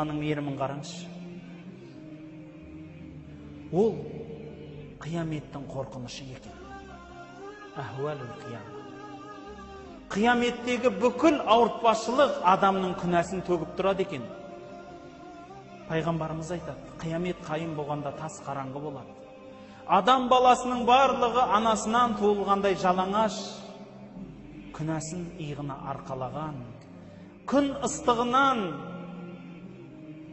Алланың мейірімін қараңызшы. Ол қияметтің қорқынышы екен. Ахуалул қияма. Қияметтегі бүкіл ауыртпашылық адамның күнәсін төгіп тұрады екен. Пайғамбарымыз айтады, қиямет қайым болғанда тас қараңғы болады. Адам баласының барлығы анасынан туылғандай жалаңаш, күнәсін иығына арқалаған, күн ыстығынан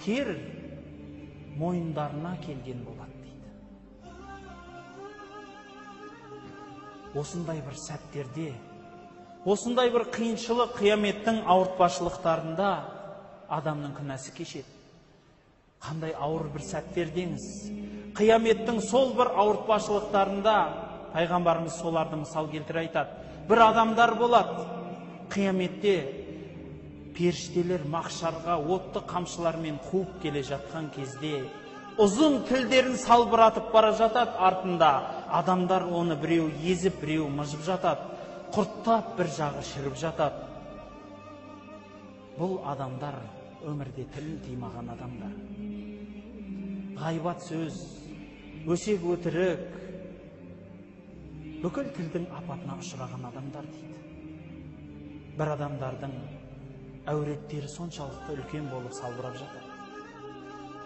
тер мойындарына келген болады дейді. Осындай бір сәттерде, осындай бір қиыншылық қияметтің ауыртпашылықтарында адамның күнәсі кешеді. Қандай ауыр бір сәттердеңіз. Қияметтің сол бір ауыртпашылықтарында пайғамбарымыз соларды мысал келтіре айтады. Бір адамдар болады. Қияметте періштелер махшарға отты қамшылармен қуып келе жатқан кезде ұзын тілдерін салбыратып бара жатады артында. Адамдар оны біреу езіп, біреу мыжып жатады. Құрттап бір жағы шіріп жатады. Бұл адамдар өмірде тілін тимаған адамдар. Ғайбат сөз, өсек өтірік, бүкіл тілдің апатына ұшыраған адамдар дейді. Бір адамдардың әуреттері соншалықты үлкен болып салбырап жатады.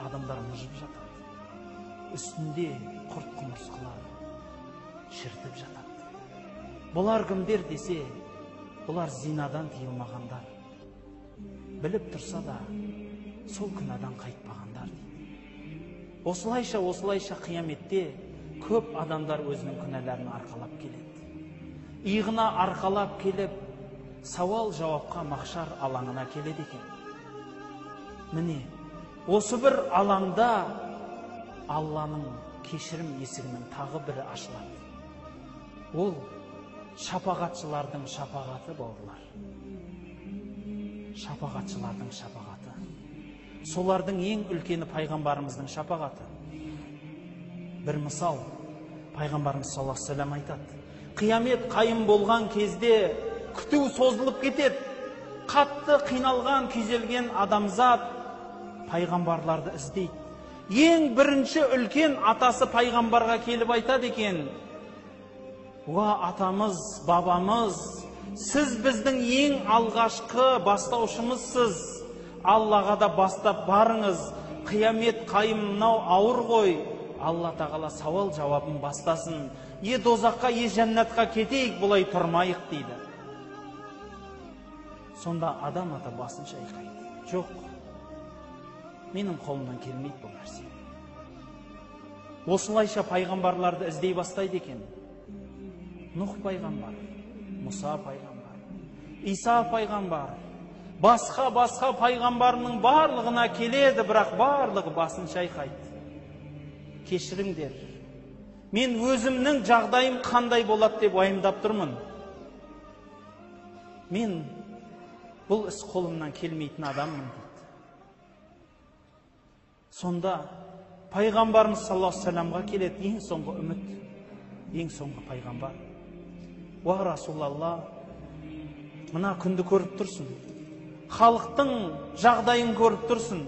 Адамдар мұжып жатады. Үстінде құрт құмырсқалар шіртіп жатады. Бұлар кімдер десе, бұлар зинадан тыйылмағандар. Біліп тұрса да, сол күнәдан қайтпағандар дейді. Осылайша қияметте көп адамдар өзінің күнәләрін арқалап келеді. Иығына арқалап келіп, сауал жауапқа махшар алаңына келеді екен. Міне, осы бір алаңда Алланың кешірім есігінің тағы бірі ашылады. Ол шапағатшылардың шапағаты, бауырлар. Шапағатшылардың шапағаты. Солардың ең үлкені пайғамбарымыздың шапағаты. Бір мысал, пайғамбарымыз саллаллаху алейхи ва саллям айтады. Қиямет қайым болған кезде күту созылып кетеді. Қатты қиналған, күйзелген адамзат пайғамбарларды іздейді. Ең бірінші үлкен атасы пайғамбарға келіп айтады екен: "Уа атамыз, бабамыз, сіз біздің ең алғашқы бастаушымызсыз. Аллаға да бастап барыңыз. Қиямет қайымнау ауыр ғой. Алла тағала сауал жауабын бастасын. Е дозаққа, е жәннатқа кетейік, бұлай тұрмайық" дейді. Сонда адам ата басын шайқайды. Жоқ, менің қолымнан келмейді бұл нәрсе. Осылайша пайғамбарларды іздей бастайды екен. Нұх пайғамбар, Мұса пайғамбар, Иса пайғамбар, басқа пайғамбарының барлығына келеді, бірақ барлығы басын шайқайды. Кешіріңдер, мен өзімнің жағдайым қандай болады деп уайымдап тұрмын. Мен бұл іс қолымнан келмейтін адаммын дейді. Сонда пайғамбарымыз саллаллаху алейхи ва саллямға келеді ең соңғы үміт, ең соңғы пайғамбар. Уа Расулалла, мына күнді көріп тұрсың, халықтың жағдайын көріп тұрсың.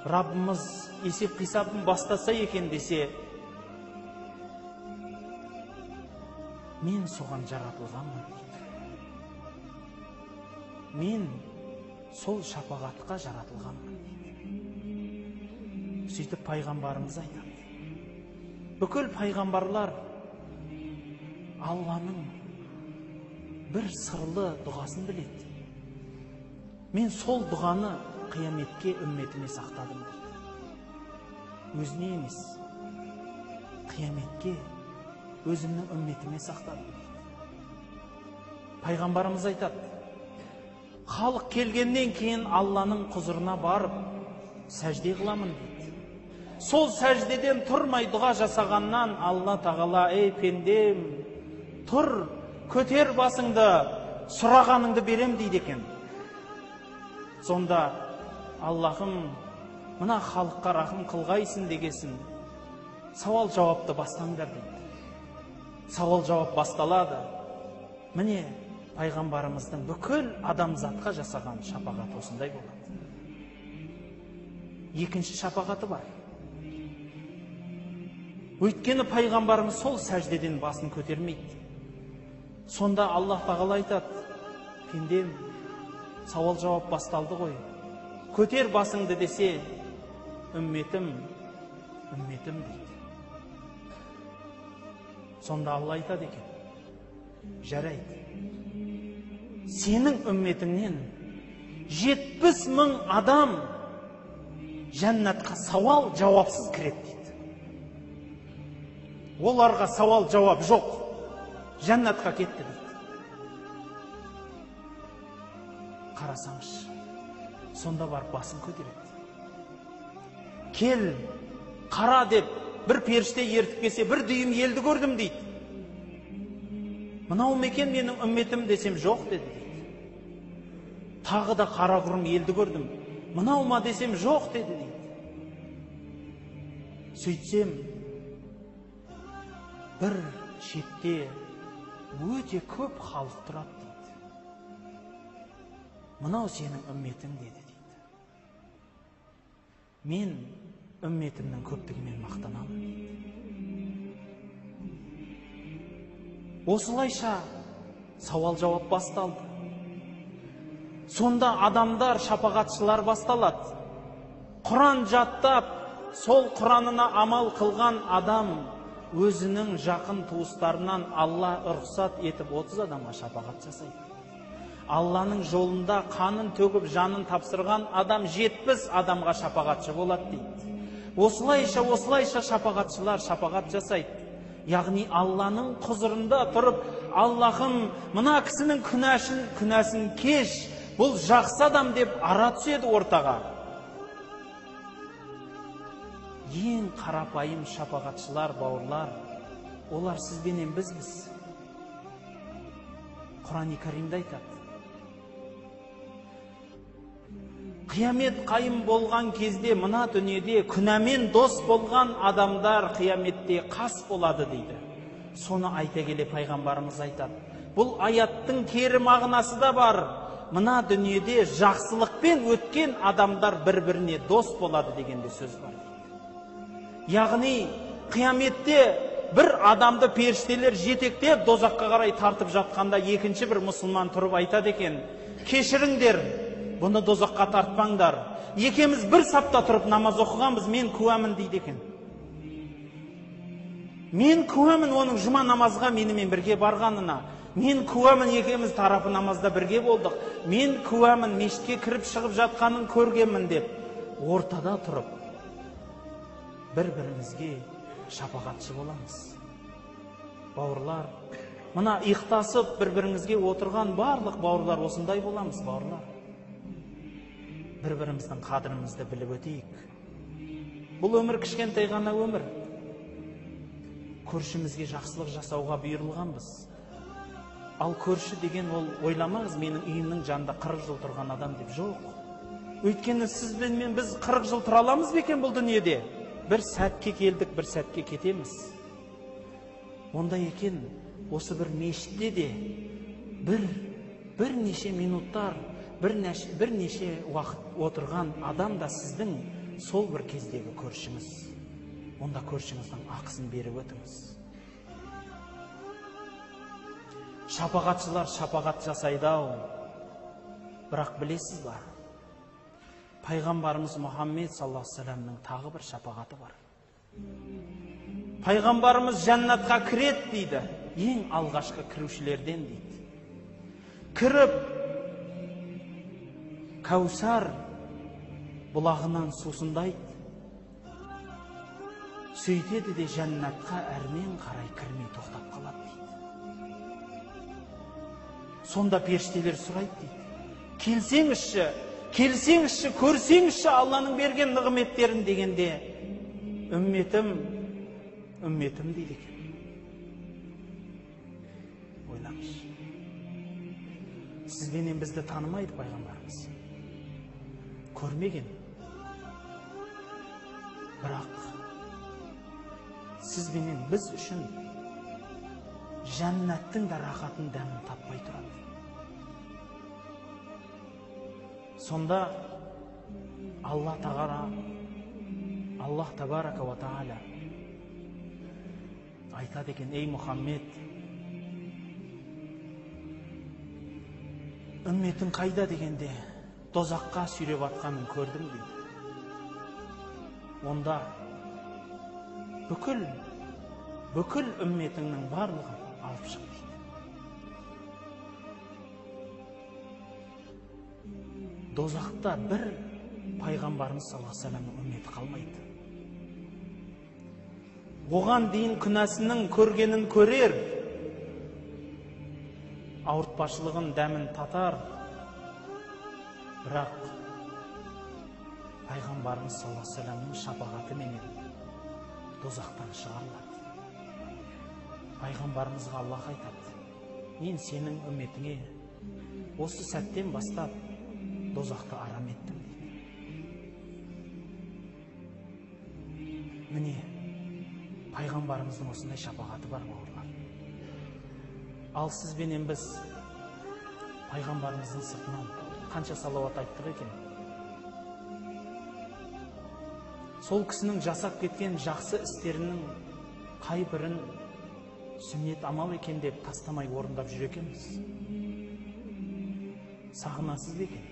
Раббымыз есеп қисабын бастаса екен десе, мен соған жаратылғанмын дейді. Мен сол шапағатқа жаратылғанмын дейді. Сөйтіп пайғамбарымыз айтады. Бүкіл пайғамбарлар Алланың бір сырлы дұғасын біледі. Мен сол дұғаны қияметке үмметіме сақтадым дейді. Өзіне емес, қияметке өзімнің үмметіме сақтадым дейді. Пайғамбарымыз айтады, халық келгеннен кейін Алланың құзырына барып сәжде қыламын дейді. Сол сәждеден тұрмай дұға жасағаннан Алла тағала: "Ей пендем, тұр, көтер басыңды, сұрағаныңды берем" дейді екен. Сонда Аллахым, мына халыққа рахым қылғайсың дегесін, сауал жауапты бастаңдар дейді. Сауал жауап басталады. Міне пайғамбарымыздың бүкіл адамзатқа жасаған шапағаты осындай болады. Екінші шапағаты бар. Өйткені пайғамбарымыз сол сәждеден басын көтермейді. Сонда Аллах тағала айтады: пендем, сауал жауап басталды ғой, көтер басыңды десе, үмметім, үмметім дейді. Сонда Алла айтады екен: жарайды, сенің үмметіңнен 70 000 адам жәннатқа сауал жауапсыз кіреді дейді. Оларға сауал жауап жоқ, жәннатқа кетті дейді. Қарасаңшы, сонда барып басын көтереді. Кел, қара деп бір періште ертіп келсе, бір дүйім елді көрдім дейді. Мынау мекен менің үмметім десем, жоқ деді дейді. Тағы да қара құрым елді көрдім. Мынау ма десем, жоқ деді дейді. Сөйтсем, бір шетте өте көп халық тұрады дейді. Мынау сенің үмметің деді дейді. Мен үмметімнің көптігімен мақтанамын дейді. Осылайша сауал жауап басталды. Сонда адамдар, шапағатшылар басталады. Құран жаттап, сол Құранына амал қылған адам өзінің жақын туыстарынан Алла рұқсат етіп 30 адамға шапағат жасайды. Алланың жолында қанын төгіп жанын тапсырған адам 70 адамға шапағатшы болады дейді. Осылайша шапағатшылар шапағат жасайды. Яғни Алланың құзырында тұрып, Аллахым, мына кісінің күнәсін кеш, бұл жақсы адам деп ара түседі ортаға. Ең қарапайым шапағатшылар, бауырлар, олар сізбенен бізбіз. Құран-ы Каримде айтады: қиямет қайым болған кезде мына дүниеде күнәмен дос болған адамдар қияметте қас болады дейді. Соны айта келе пайғамбарымыз айтады: бұл аяттың кері мағынасы да бар. Мына дүниеде жақсылықпен өткен адамдар бір-біріне дос болады дегенде сөз бар. Яғни қияметте бір адамды періштелер жетектеп дозаққа қарай тартып жатқанда, екінші бір мұсылман тұрып айтады екен: кешіріңдер, бұны дозаққа тартпаңдар. Екеміз бір сапта тұрып намаз оқығанбыз, мен куәмін дейді екен. Мен куәмін оның жұма намазға менімен бірге барғанына. Мен куәмін екеміз тарапы намазда бірге болдық. Мен куәмін мешітке кіріп шығып жатқанын көргенмін деп ортада тұрып бір-бірімізге шапағатшы боламыз. Бауырлар, мына иықтасып бір-бірімізге отырған барлық бауырлар осындай боламыз, бауырлар. Бір-біріміздің қадірімізді біліп өтейік. Бұл өмір кішкентай ғана өмір. Көршімізге жақсылық жасауға бұйырылғанбыз. Ал көрші деген ол, ойламаңыз, менің үйімнің жанында 40 жыл тұрған адам деп, жоқ. Өйткені сіз бен мен біз 40 жыл тұра аламыз ба екен бұл дүниеде? Бір сәтке келдік, бір сәтке кетеміз. Онда екен, осы бір мешітте де бірнеше минуттар, бірнеше уақыт отырған адам да сіздің сол бір кездегі көршіңіз. Онда көршіңіздің ақысын беріп өтіңіз. Шапағатшылар шапағат жасайды-ау. Бірақ білесіз ба? Пайғамбарымыз Мұхаммед саллаллаху алейхи вассаламның тағы бір шапағаты бар. Пайғамбарымыз жәннатқа кіреді дейді. Ең алғашқы кірушілерден дейді. Кіріп, Кәусар бұлағынан сусындайды. Сөйтеді де жәннатқа әрмен қарай кірмей тоқтап қалады дейді. Сонда періштелер сұрайды дейді: келсеңізші, көрсеңізші Алланың берген нығметтерін дегенде, үмметім дейді екен. Ойлаңызшы. Сізбенен бізді танымайды пайғамбарымыз. Көрмеген. Бірақ сізбенен біз үшін жәннаттың да рахатын дәмін таппай тұрады. Сонда Аллах табарака ва тааля айтады екен: ей Мұхаммед, үмметің қайда дегенде, дозаққа сүйреп атқанын көрдім дейді. Онда бүкіл үмметіңнің барлығын алып шық дейді. Дозақта бір пайғамбарымыз саллаллаху алейхи вассаламның үмметі қалмайды. Оған дейін күнәсінің көргенін көрер, ауыртпашылығын дәмін татар, бірақ пайғамбарымыз саллаллаху алейхи вассаламның шапағатыменен дозақтан шығарылады. Пайғамбарымызға Аллах айтады: мен сенің үмметіңе осы сәттен бастап дозақты арам еттім дейді. Міне, пайғамбарымыздың осындай шапағаты бар, бауырлар. Ал сізбенен біз пайғамбарымыздың сыртынан қанша салауат айттық екен? Сол кісінің жасап кеткен жақсы істерінің қай бірін сүннет амал екен деп тастамай орындап жүр екенбіз? Сағынасыз ба екен?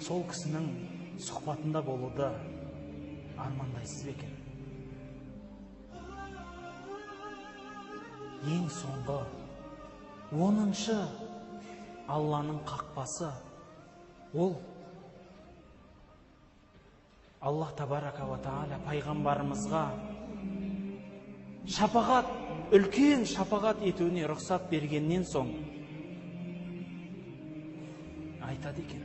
Сол кісінің сұхбатында болуды армандайсыз ба екен? Ең соңғы 10-шы Алланың қақпасы ол Аллах табарака ва тааля пайғамбарымызға шапағат, үлкен шапағат етуіне рұқсат бергеннен соң айтады екен: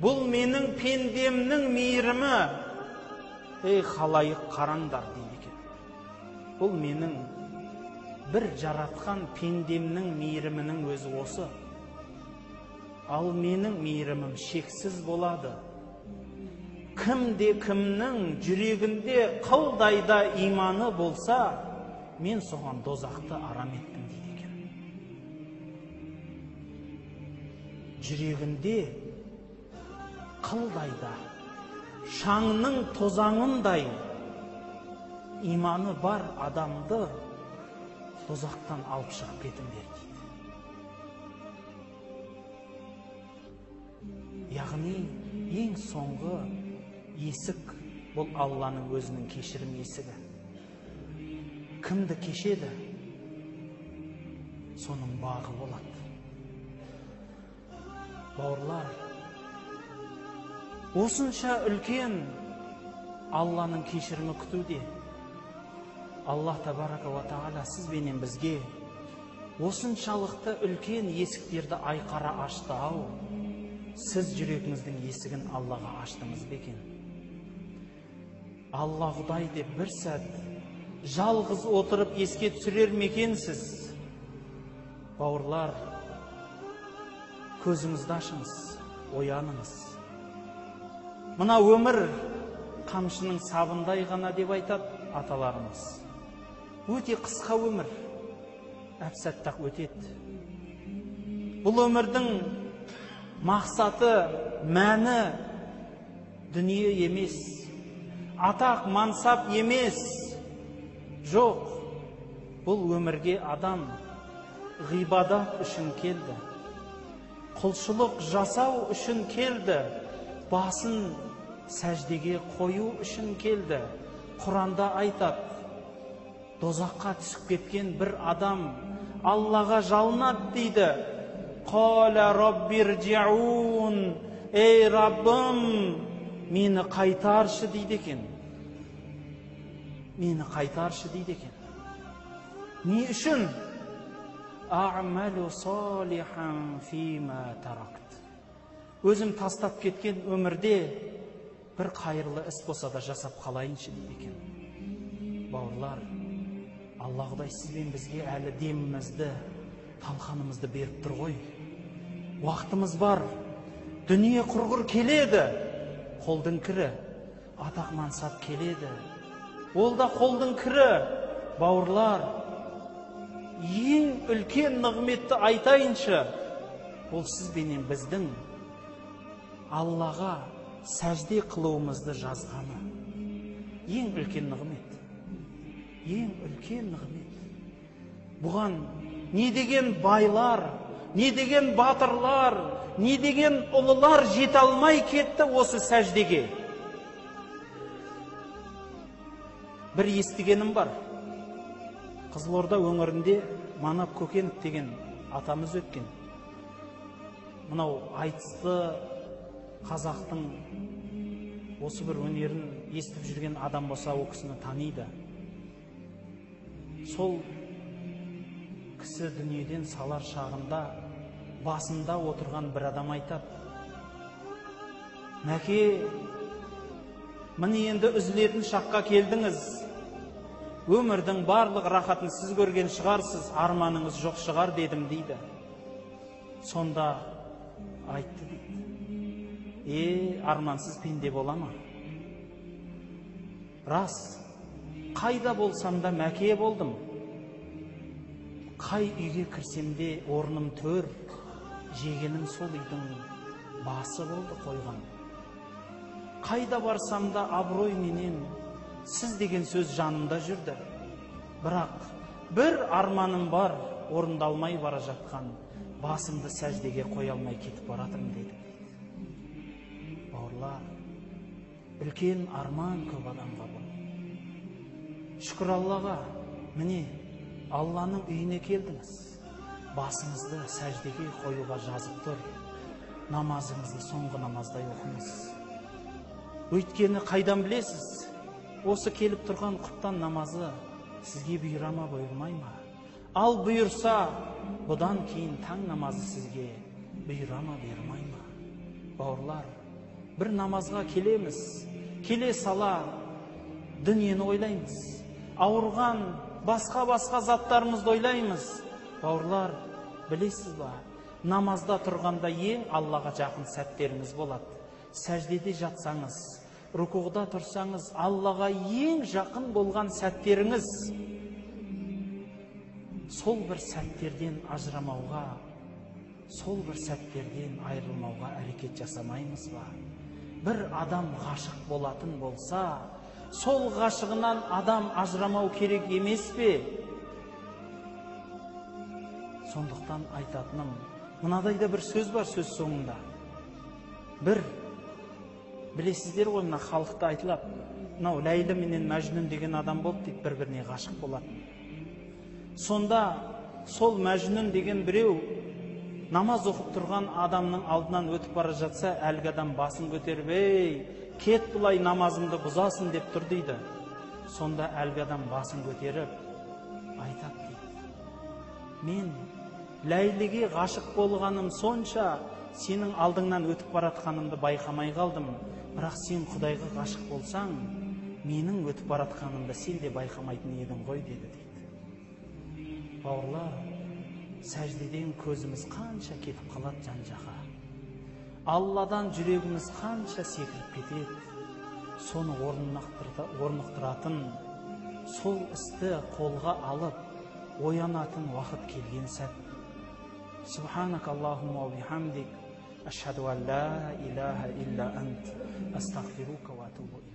бұл менің пендемнің мейірімі, ей халайық қараңдар дейді екен. Бұл менің бір жаратқан пендемнің мейірімінің өзі осы. Ал менің мейірімім шексіз болады. Кімде кімнің жүрегінде қылдайда иманы болса, мен соған дозақты арам еттім дейді екен. Жүрегінде қылдайда шаңның тозаңындай иманы бар адамды дозақтан алып шығып кетіңдер дейді. Яғни ең соңғы есік бұл Алланың өзінің кешірім есігі. Кімді кешеді, соның бағы болады. Бауырлар, осынша үлкен Алланың кешірімі күтуде. Аллах табарака ва тааля сізбенен бізге осыншалықты үлкен есіктерді айқара ашты ау. Сіз жүрегіңіздің есігін Аллаға аштыңыз ба екен? Алла Құдай деп бір сәт жалғыз отырып еске түсірер мекенсіз? Бауырлар, көзіңізді ашыңыз, ояныңыз. Мына өмір қамшының сабындай ғана деп айтады аталарымыз. Өте қысқа өмір, әп-сәттақ өтеді. Бұл өмірдің мақсаты, мәні дүние емес, атақ, мансап емес. Жоқ, бұл өмірге адам ғибадат үшін келді, құлшылық жасау үшін келді, басын сәждеге қою үшін келді. Құранда айтады, дозаққа түсіп кеткен бір адам Аллаға жалынады дейді. Қала раббирджиун, ей Раббым, мені қайтаршы дейді екен. Мені қайтаршы дейді екен. Не үшін? А'малу салихан фима таракт. Өзім тастап кеткен өмірде бір қайырлы іс болса да жасап қалайыншы дейді екен. Бауырлар, Алла Құдай сізбен бізге әлі демімізді, талқанымызды беріп тұр ғой. Уақытымыз бар, дүние құрғыр келеді, қолдың кірі, атақ мансап келеді. Ол да қолдың кірі. Бауырлар, ең үлкен нығметті айтайыншы. ол сіз бенен біздің Аллаға сәжде қылуымызды жазғаны. Ең үлкен нығмет. Ең үлкен нығмет. Бұған не деген байлар, не деген батырлар, не деген ұлылар жете алмай кетті осы сәждеге. Бір естігенім бар. Қызылорда өңірінде Манап Көкенов деген атамыз өткен. Мынау айтысты қазақтың осы бір өнерін естіп жүрген адам болса, ол кісіні таниды. Сол кісі дүниеден салар шағында басында отырған бір адам айтады: "Мәке, міне енді үзілетін шаққа келдіңіз. Өмірдің барлық рахатын сіз көрген шығарсыз, арманыңыз жоқ шығар дедім" дейді. Сонда айтты дейді: армансыз пенде бола ма? Рас, қайда болсам да мәке болдым. Қай үйге кірсемде орным төр, жегенім сол үйдің басы болды қойған. Қайда барсам да абырой менен сіз деген сөз жанымда жүрді. Бірақ бір арманым бар, орындалмай бара жатқан, басымды сәждеге қоя алмай кетіп баратырмын деді. Бауырлар, үлкен арман көп адамға бұл. Шүкір Аллаға, міне Алланың үйіне келдіңіз. Басыңызды сәждеге қоюға жазып тұр. Намазыңызды соңғы намаздай оқыңыз. Өйткені қайдан білесіз? Осы келіп тұрған құптан намазы сізге бұйыра ма, бұйырмай ма? Ал бұйырса, бұдан кейін таң намазы сізге бұйыра ма, бұйырмай ма? Бауырлар, бір намазға келеміз, келе сала дүниені ойлаймыз. Ауырған басқа заттарымызды ойлаймыз. Бауырлар, білесіз ба, намазда тұрғанда ең Аллаға жақын сәттеріңіз болады. Сәждеде жатсаңыз, рукуғда тұрсаңыз, Аллаға ең жақын болған сәттеріңіз. Сол бір сәттерден ажырамауға, сол бір сәттерден айырылмауға әрекет жасамаймыз ба? Бір адам ғашық болатын болса, сол ғашығынан адам ажырамау керек емес пе? Сондықтан айтатыным, мынадайда бір сөз бар сөз соңында. Білесіздер ғой, мына халықта айтылады, мынау Ләйлі менен Мәжнүн деген адам болды дейді, бір-біріне ғашық болатын. Сонда сол Мәжнүн деген біреу намаз оқып тұрған адамның алдынан өтіп бара жатса, әлгі адам басын көтеріп: "Ей, кет, бұлай намазымды бұзасың" деп тұр дейді. Сонда әлгі адам басын көтеріп айтады дейді: "Мен Ләйліге ғашық болғаным сонша, сенің алдыңнан өтіп баратқанымды байқамай қалдым. Бірақ сен Құдайға ғашық болсаң, менің өтіп баратқанымды сен де байқамайтын едің ғой" деді дейді. Бауырлар, сәждеден көзіміз қанша кетіп қалады жан-жаққа. Алладан жүрегіміз қанша секіріп кетеді. Соны орнықтыратын, сол істі қолға алып, оянатын уақыт келген сәт. Субханак Аллахумма ва бихамдик, ашхаду ан ла илаха илля ант, астағфирука ва атубу илейк.